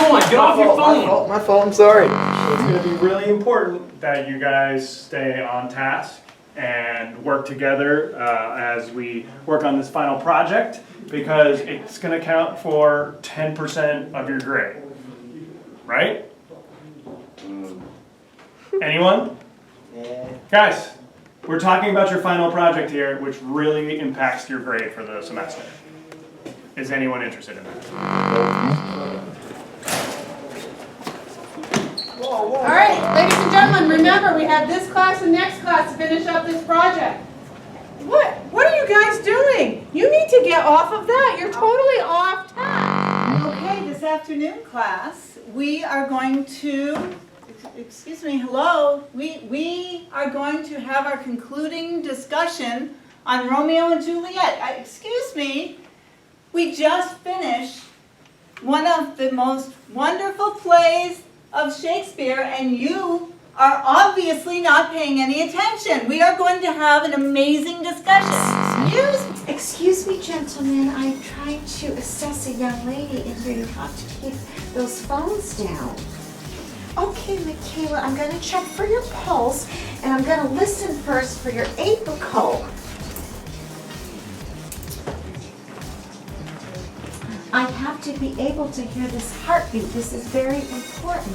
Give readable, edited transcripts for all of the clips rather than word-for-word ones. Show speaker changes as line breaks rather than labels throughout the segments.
phone. Get off your phone.
My fault. I'm sorry.
It's going to be really important that you guys stay on task and work together as we work on this final project, because it's going to count for 10% of your grade. Right? Anyone?
Yeah.
Guys, we're talking about your final project here, which really impacts your grade for the semester. Is anyone interested in that?
All right, ladies and gentlemen, remember we have this class and next class to finish up this project. What are you guys doing? You need to get off of that. You're totally off task.
Okay, this afternoon class, we are going to, excuse me, hello. We are going to have our concluding discussion on Romeo and Juliet. Excuse me, we just finished one of the most wonderful plays of Shakespeare, and you are obviously not paying any attention. We are going to have an amazing discussion.
Excuse me, gentlemen. I'm trying to assess a young lady in here. You have to keep those phones down. Okay, Michaela, I'm going to check for your pulse, and I'm going to listen first for your apical. I have to be able to hear this heartbeat. This is very important.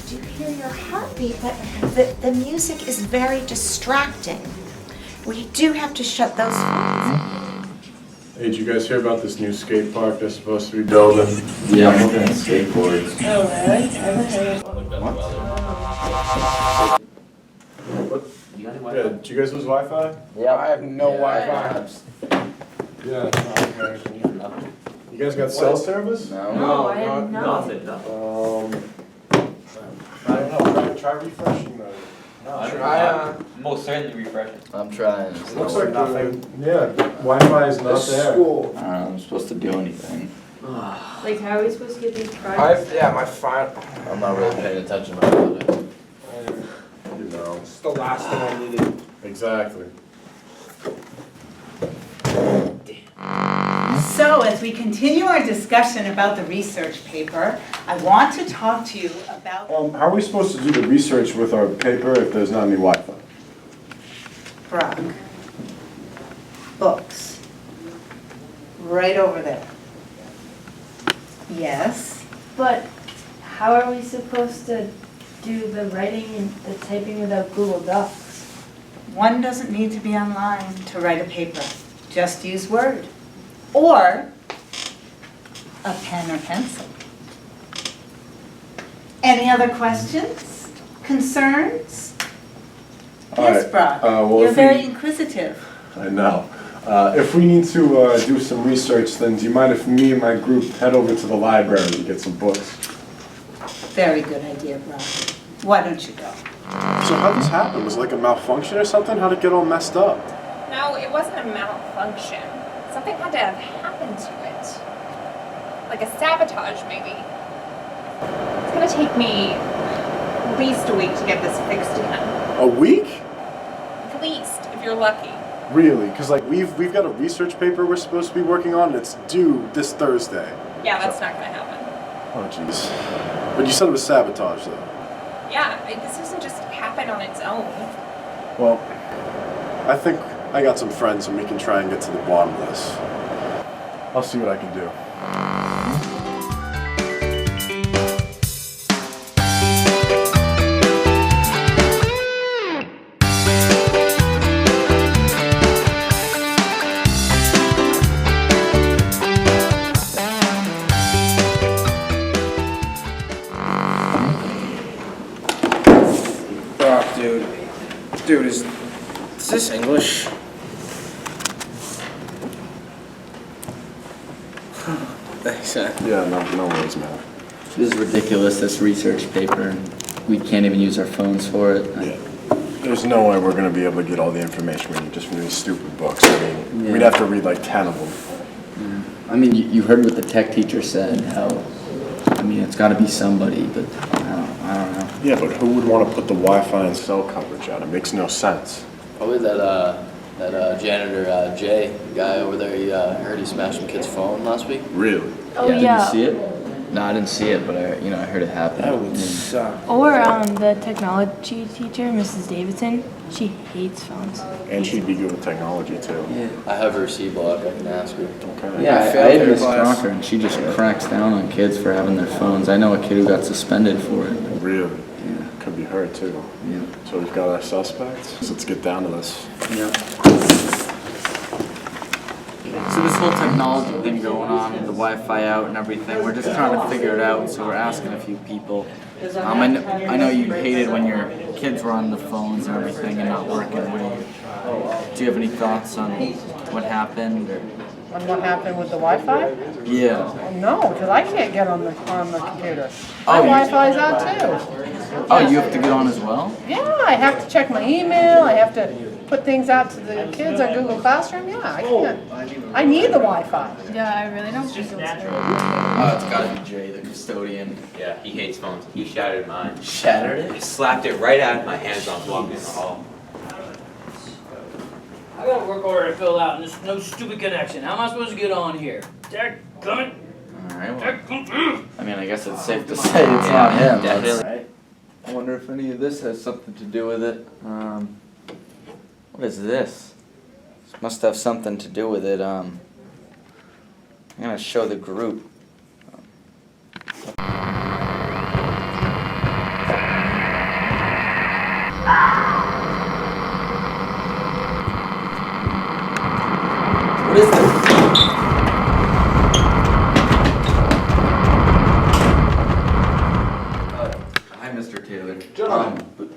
Do you hear your heartbeat? But the music is very distracting. We do have to shut those phones.
Hey, did you guys hear about this new skate park they're supposed to be building?
Yeah, I'm looking at skateboards.
Oh, really?
What? Yeah, did you guys lose Wi-Fi?
Yeah, I have no Wi-Fi.
Yeah. You guys got cell service?
No, I have
Nothing.
I don't know. Try refreshing the.
Most certainly refreshing.
I'm trying.
It looks like nothing. Yeah, Wi-Fi is not there.
I don't know. I'm supposed to do anything.
Like, how are we supposed to get these projects?
My phone. I'm not really paying attention about it.
You know.
It's the last thing I needed.
Exactly.
So as we continue our discussion about the research paper, I want to talk to you about...
How are we supposed to do the research with our paper if there's not any Wi-Fi?
Brock. Books. Right over there. Yes?
But how are we supposed to do the writing and the typing without Google Docs?
One doesn't need to be online to write a paper. Just use Word. Or a pen or pencil. Any other questions? Concerns? Yes, Brock. You're very inquisitive.
I know. If we need to do some research, then do you mind if me and my group head over to the library to get some books?
Very good idea, Brock. Why don't you go?
So how'd this happen? Was it like a malfunction or something? How'd it get all messed up?
No, it wasn't a malfunction. Something had to have happened to it. Like a sabotage, maybe. It's gonna take me at least a week to get this fixed again.
A week?
At least, if you're lucky.
Really? Because like we've got a research paper we're supposed to be working on, and it's due this Thursday.
Yeah, that's not gonna happen.
Oh jeez. But you said it was sabotage, though.
Yeah, this doesn't just happen on its own.
Well, I think I got some friends and we can try and get to the bottom of this. I'll see what I can do.
Brock, dude, is this English? Thanks,
Yeah, no worries, man.
This is ridiculous, this research paper. We can't even use our phones for it.
Yeah. There's no way we're going to be able to get all the information we need just from these stupid books. I mean, we'd have to read like 10 of them.
Yeah. I mean, you heard what the tech teacher said, how, I mean, it's got to be somebody, but I don't know.
Yeah, but who would want to put the Wi-Fi and cell coverage out? It makes no sense.
Probably that That janitor, Jay, the guy over there, he heard he smashed some kid's phone last week.
Really?
Oh
Did
yeah.
you see it? No, I didn't see it, but I heard it happen.
That would suck.
Or the technology teacher, Mrs. Davidson, she hates phones.
And she'd be good with technology too.
Yeah. I have her C-block, I can ask her.
Okay.
Yeah,
I
I
failed
had
her
Miss
class.
Crocker, and she just cracks down on kids for having their phones. I know a kid who got suspended for it.
Really? Could be her too.
Yeah.
So we've got our suspects. So let's get down to this.
Yeah. So this whole technology thing going on, the Wi-Fi out and everything, we're just trying to figure it out, so we're asking a few people. I know you hated when your kids were on the phones and everything and not working. Do you have any thoughts on what happened? Or?
On what happened with the Wi-Fi?
Yeah.
No, because I can't get on the computer.
Oh,
My Wi-Fi's out too.
Oh, you have to get on as well?
Yeah, I have to check my email, I have to put things out to the kids on Google Classroom, yeah, I can't. I need the Wi-Fi.
Yeah, I really don't think it was very
Oh, it's gotta be Jay, the custodian.
Yeah, he hates phones. He shattered mine.
Shattered it?
He slapped it right out of my hands on walking in the hall.
I got a work order to fill out and there's no stupid connection. How am I supposed to get on here? Dadgummit!
Alright, well,
Dadgummit!
I mean, I guess it's safe to say it's not him.
definitely.
Right? I wonder if any of this has something to do with it. What is this? This must have something to do with it. I'm gonna show the group. What is this? Hi, Mr. Taylor. But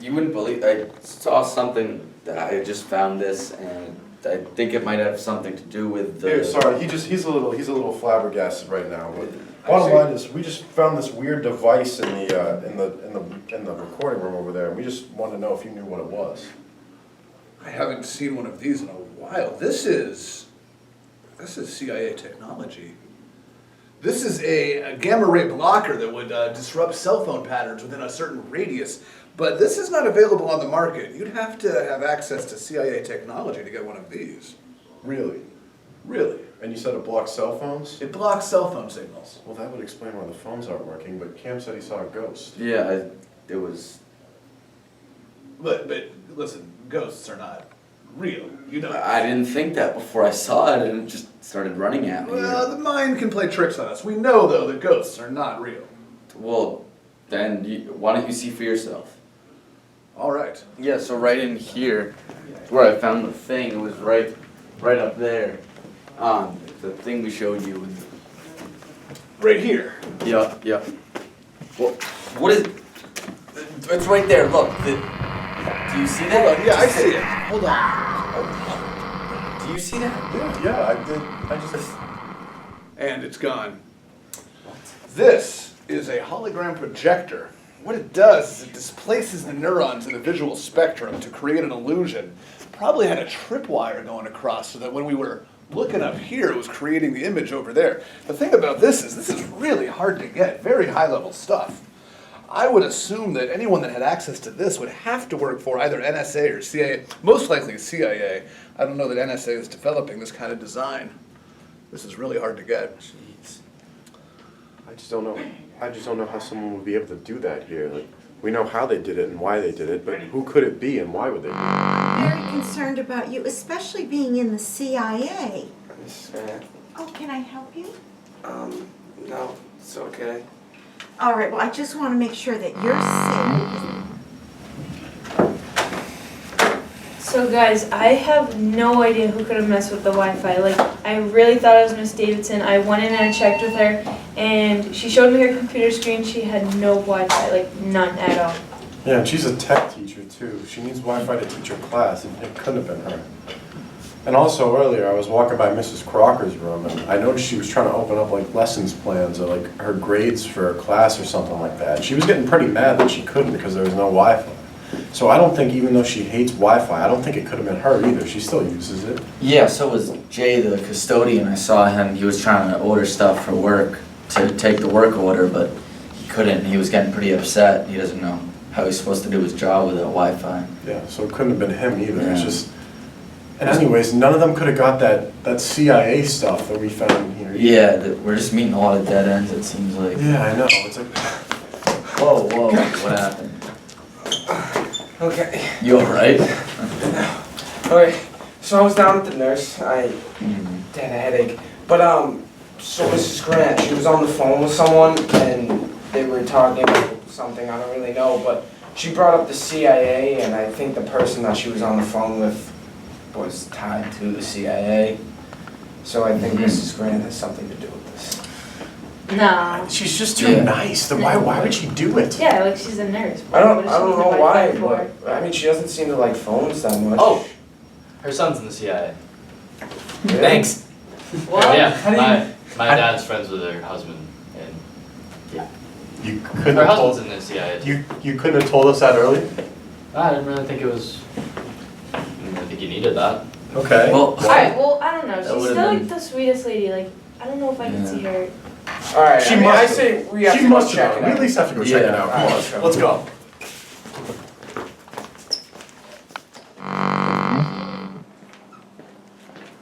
you wouldn't believe, I saw something that I just found this, and I think it might have something to do with the.
Here, sorry, he's a little flabbergasted right now. But bottom line is, we just found this weird device in the recording room over there, and we just wanted to know if you knew what it was.
I haven't seen one of these in a while. This is CIA technology. This is a gamma ray blocker that would disrupt cell phone patterns within a certain radius. But this is not available on the market. You'd have to have access to CIA technology to get one of these.
Really?
Really?
And you said it blocks cell phones?
It blocks cell phone signals.
Well, that would explain why the phones aren't working, but Cam said he saw a ghost.
Yeah, it was.
But listen, ghosts are not real. You know.
I didn't think that before I saw it, and it just started running at me.
Well, the mind can play tricks on us. We know, though, that ghosts are not real.
Well, then why don't you see for yourself?
All right.
Yeah, so right in here, where I found the thing, it was right up there. The thing we showed you.
Right here.
Yeah. Well, what is? It's right there. Look. Do you see that?
Hold on. Yeah, I see it. Hold on.
Do you see that?
Yeah, I did. I just.
And it's gone. This is a hologram projector. What it does is it displaces the neurons in the visual spectrum to create an illusion. Probably had a tripwire going across so that when we were looking up here, it was creating the image over there. The thing about this is really hard to get, very high level stuff. I would assume that anyone that had access to this would have to work for either NSA or CIA, most likely CIA. I don't know that NSA is developing this kind of design. This is really hard to get.
Jeez.
I just don't know how someone would be able to do that here. Like, we know how they did it and why they did it, but who could it be and why would they do it?
I'm very concerned about you, especially being in the CIA. Oh, can I help you?
No, it's okay.
All right, well, I just want to make sure that you're safe.
So guys, I have no idea who could have messed with the Wi-Fi. Like, I really thought it was Miss Davidson. I went in and I checked with her, and she showed me her computer screen. She had no Wi-Fi, like none at all.
Yeah, and she's a tech teacher too. She needs Wi-Fi to teach her class, and it couldn't have been her. And also earlier, I was walking by Mrs. Crocker's room, and I noticed she was trying to open up like lessons plans or like her grades for her class or something like that. She was getting pretty mad that she couldn't because there was no Wi-Fi. So I don't think, even though she hates Wi-Fi, I don't think it could have been her either. She still uses it.
Yeah, so was Jay, the custodian. I saw him. He was trying to order stuff for work to take the work order, but he couldn't. He was getting pretty upset. He doesn't know how he's supposed to do his job without Wi-Fi.
Yeah, so it couldn't have been him either.
Yeah.
It's just And anyways, none of them could have got that CIA stuff that we found here.
Yeah, we're just meeting a lot of dead ends, it seems like.
Yeah, I know. It's like,
Whoa, what happened?
Okay.
You alright?
Alright, so I was down at the nurse. I had a headache. But, so Mrs. Grant, she was on the phone with someone and they were talking about something, I don't really know, but she brought up the CIA and I think the person that she was on the phone with was tied to the CIA. So I think Mrs. Grant has something to do with this.
No.
she's just too nice. Then why would she do it?
Yeah, like she's a nurse.
I don't
What does she
know
need the
why,
Wi-Fi for?
but I mean she doesn't seem to like phones that much.
Oh, her son's in the CIA.
Really?
Thanks.
What?
Yeah, my dad's friends with her husband, and
You couldn't
her
have
husband's
told,
in the CIA. Too.
you couldn't have told us that early?
I didn't really think it was. I didn't think you needed that.
Okay.
Well,
Alright, well, I don't know.
That
She's
would've
still
been-
like the sweetest lady. Like, I don't know if I can see her.
Alright,
She
I mean,
must
I
have.
say we have
She
to go
must
check
have.
it
We
out.
at least have to go check it
Yeah.
out. Come
Alright,
on, let's go.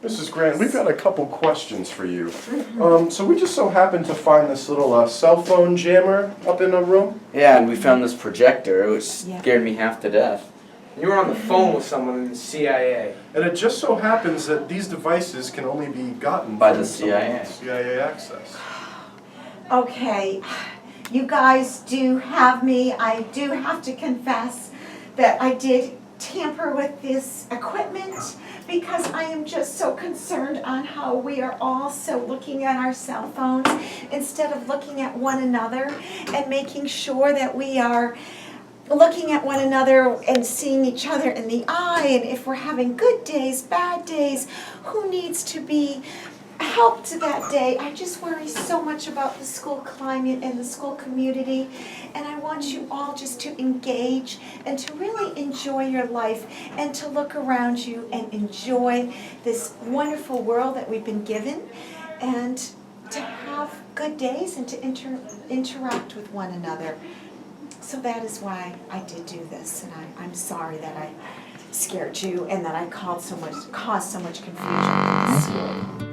Mrs. Grant, we've got a couple questions for you. So we just so happened to find this little cell phone jammer up in a room.
Yeah, and we found this projector, which
Yeah.
scared me half to death. You were on the phone with someone in the CIA.
And it just so happens that these devices can only be gotten
By
from
the CIA.
someone with CIA access.
Okay, you guys do have me. I do have to confess that I did tamper with this equipment because I am just so concerned on how we are all so looking at our cell phones instead of looking at one another and making sure that we are looking at one another and seeing each other in the eye, and if we're having good days, bad days, who needs to be helped that day. I just worry so much about the school climate and the school community, and I want you all just to engage and to really enjoy your life and to look around you and enjoy this wonderful world that we've been given, and to have good days and to interact with one another. So that is why I did do this, and I'm sorry that I scared you and that I caused so much confusion in the school.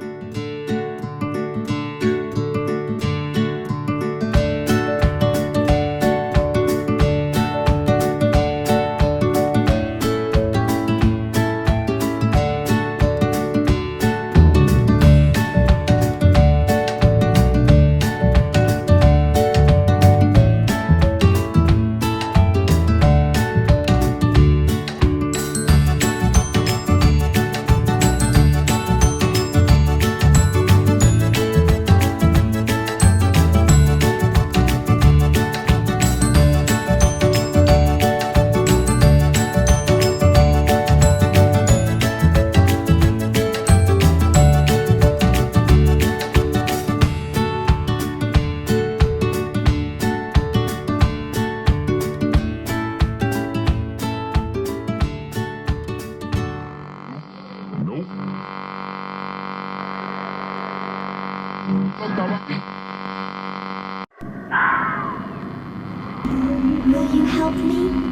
Will you help me?